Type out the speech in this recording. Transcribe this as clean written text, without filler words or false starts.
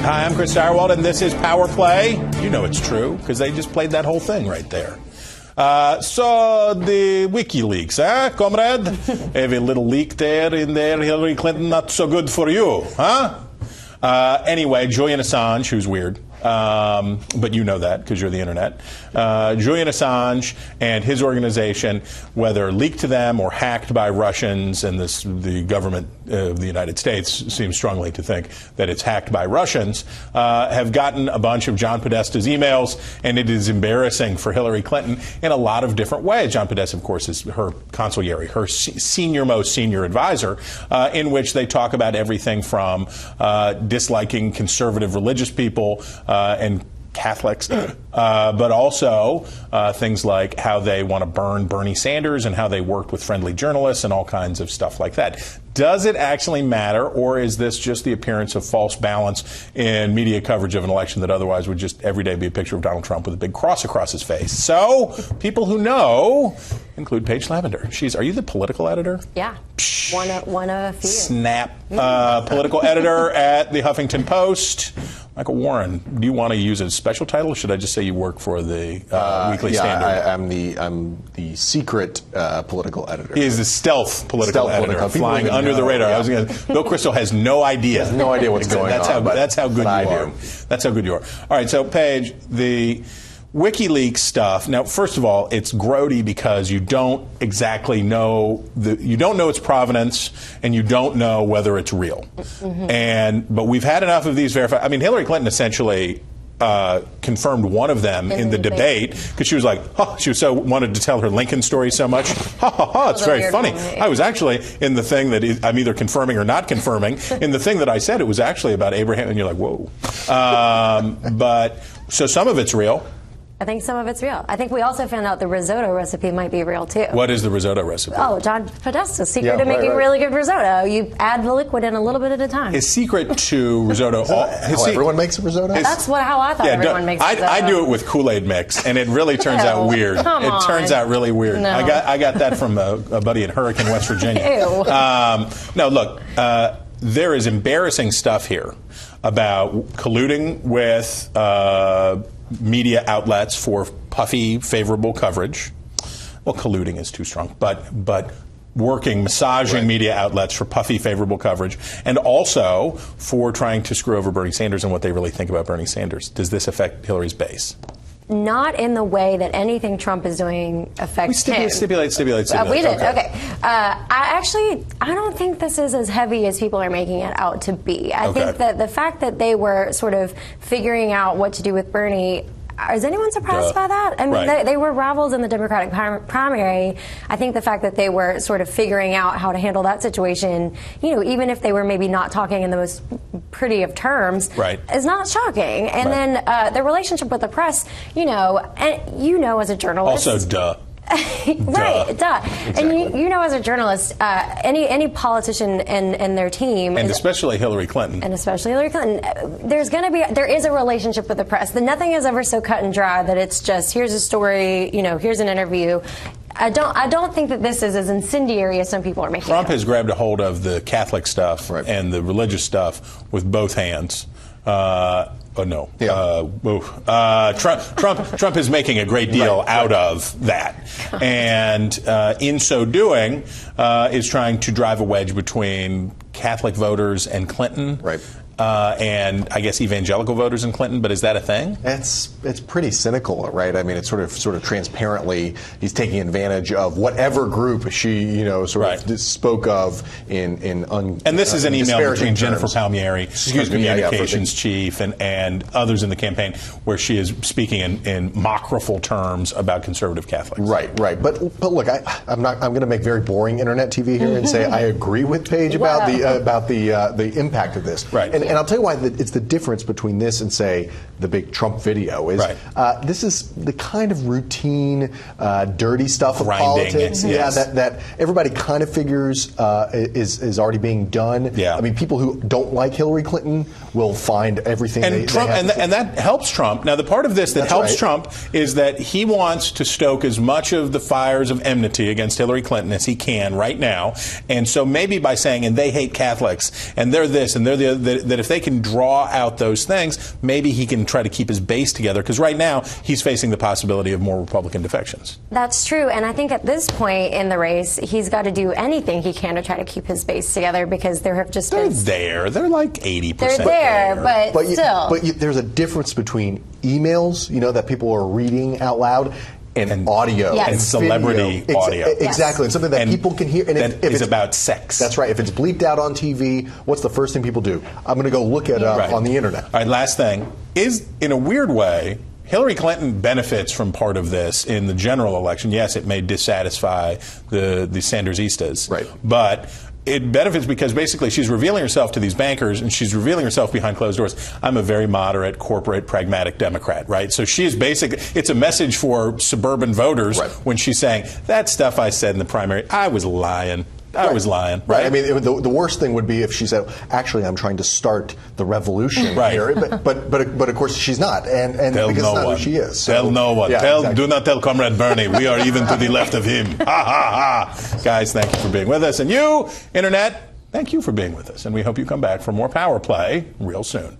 Hi, I'm Chris Direwald, and this is Power Play. You know it's true, because they just played that whole thing right there. So the WikiLeaks, comrade? Have a little leak there in there, Hillary Clinton, not so good for you, huh? Anyway, Julian Assange, who's weird, but you know that because you're the internet. Julian Assange and his organization, whether leaked to them or hacked by Russians, and the government of the United States seems strongly to think that it's hacked by Russians, have gotten a bunch of John Podesta's emails, and it is embarrassing for Hillary Clinton in a lot of different ways. John Podesta, of course, is her consigliere, her most senior advisor, in which they talk about everything from disliking conservative religious people and Catholics, but also things like how they want to burn Bernie Sanders and how they worked with friendly journalists and all kinds of stuff like that. Does it actually matter, or is this just the appearance of false balance in media coverage of an election that otherwise would just every day be a picture of Donald Trump with a big cross across his face? So, people who know include Paige Lavender. Are you the political editor? Yeah, one of a few. Snap. Political editor at the Huffington Post. Michael Warren, do you want to use a special title, or should I just say you work for the Weekly Standard? I'm the secret political editor. He is the stealth political editor, flying under the radar. Yeah. Bill Kristol has no idea. He has no idea what's going on. That's how good you are. That's how good you are. All right, so Paige, the WikiLeaks stuff. Now, first of all, it's grody because you don't exactly know you don't know its provenance, and you don't know whether it's real. Mm-hmm. But we've had enough of these verified. I mean, Hillary Clinton essentially confirmed one of them in the debate because she was like, she was so wanted to tell her Lincoln story so much. It's very funny. I was actually in the thing that I'm either confirming or not confirming. In the thing that I said, it was actually about Abraham, and you're like, whoa. But so some of it's real. I think some of it's real. I think we also found out the risotto recipe might be real, too. What is the risotto recipe? Oh, John Podesta's secret to making really good risotto. You add the liquid in a little bit at a time. His secret to risotto... how everyone makes a risotto? That's how I thought everyone makes risotto. I do it with Kool-Aid mix, and it really turns out weird. It turns out really weird. No. I got that from a buddy in Hurricane, West Virginia. Ew. No, look, there is embarrassing stuff here about colluding with... media outlets for puffy, favorable coverage. Well, colluding is too strong, but massaging media outlets for puffy, favorable coverage, and also for trying to screw over Bernie Sanders and what they really think about Bernie Sanders. Does this affect Hillary's base? Not in the way that anything Trump is doing affects him. Stipulate. We did. Okay. I don't think this is as heavy as people are making it out to be. I think that the fact that they were sort of figuring out what to do with Bernie. Is anyone surprised by that? I mean, they were rivals in the Democratic primary. I think the fact that they were sort of figuring out how to handle that situation, even if they were maybe not talking in the most pretty of terms, is not shocking. And then the relationship with the press, and as a journalist. Also, duh. Exactly. And you know, as a journalist, any politician and their team, and especially Hillary Clinton, there is a relationship with the press. Nothing is ever so cut and dry that it's just here's a story, here's an interview. I don't think that this is as incendiary as some people are making. Trump has grabbed a hold of the Catholic stuff and the religious stuff with both hands. Trump is making a great deal out of that, and in so doing, is trying to drive a wedge between Catholic voters and Clinton. And I guess evangelical voters in Clinton, but is that a thing? It's pretty cynical, right? I mean, it's sort of transparently he's taking advantage of whatever group she spoke of in and this is an email between Jennifer Palmieri, communications chief, and others in the campaign, where she is speaking in mock-rifle terms about conservative Catholics. Right. But look, I'm going to make very boring internet TV here and say I agree with Paige about the impact of this. And I'll tell you why it's the difference between this and, say, the big Trump video is this is the kind of routine, dirty stuff of politics. That everybody kind of figures is already being done. I mean, people who don't like Hillary Clinton will find everything and that helps Trump. Now, the part of this that helps Trump is that he wants to stoke as much of the fires of enmity against Hillary Clinton as he can right now. And so maybe by saying, and they hate Catholics, and they're this, and they're that if they can draw out those things, maybe he can try to keep his base together, because right now he's facing the possibility of more Republican defections. That's true, and I think at this point in the race, he's got to do anything he can to try to keep his base together, because there have just they're been... They're like 80% They're there, but still. There's a difference between emails, that people are reading out loud, and audio, yes. and celebrity audio. Exactly, and something that people can hear. And that is about sex. That's right. If it's bleeped out on TV, what's the first thing people do? I'm going to go look it up on the internet. All right, last thing. Is, in a weird way, Hillary Clinton benefits from part of this in the general election. Yes, it may dissatisfy the Sandersistas. Right. But it benefits because basically she's revealing herself to these bankers, and she's revealing herself behind closed doors. I'm a very moderate, corporate, pragmatic Democrat, right? So she is basically, it's a message for suburban voters when she's saying, that stuff I said in the primary, I was lying. I was lying. Right. I mean, the worst thing would be if she said, actually, I'm trying to start the revolution here. But of course, she's not. And because it's not who she is. So, tell no one. Do not tell Comrade Bernie. We are even to the left of him. Ha, ha, ha. Guys, thank you for being with us. And you, Internet, thank you for being with us. And we hope you come back for more Power Play real soon.